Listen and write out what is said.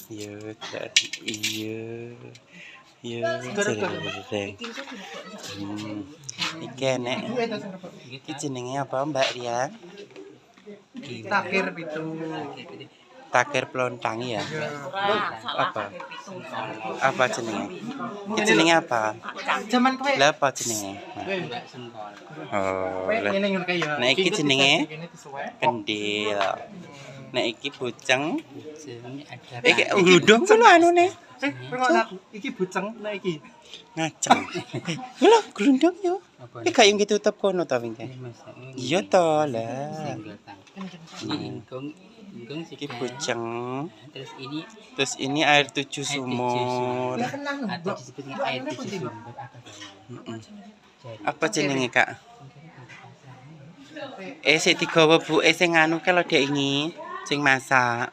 Iya, iya, iya, sering. Iki enek. Iki jenenge apa, Mbak Ria? Takir pitu. Takir pelontang ya. Apa? Apa jenenge? Iki jenenge apa? Zaman kowe. Lah apa jenenge? Oh, lah. Nah iki jenenge kendil. Nah iki buceng. Iki gludung ku lho anune. Iki buceng nek iki. Ngaceng. Lho gludung yo. Iki gak yang ditutup kono ta wingke. Iya to lah. Iki buceng. Terus ini air 7 sumur. Atau disebutnya air 7 sumur. Apa jenenge, Kak? Sik digawa buke sing anu ke lho Dek ini, sing masak.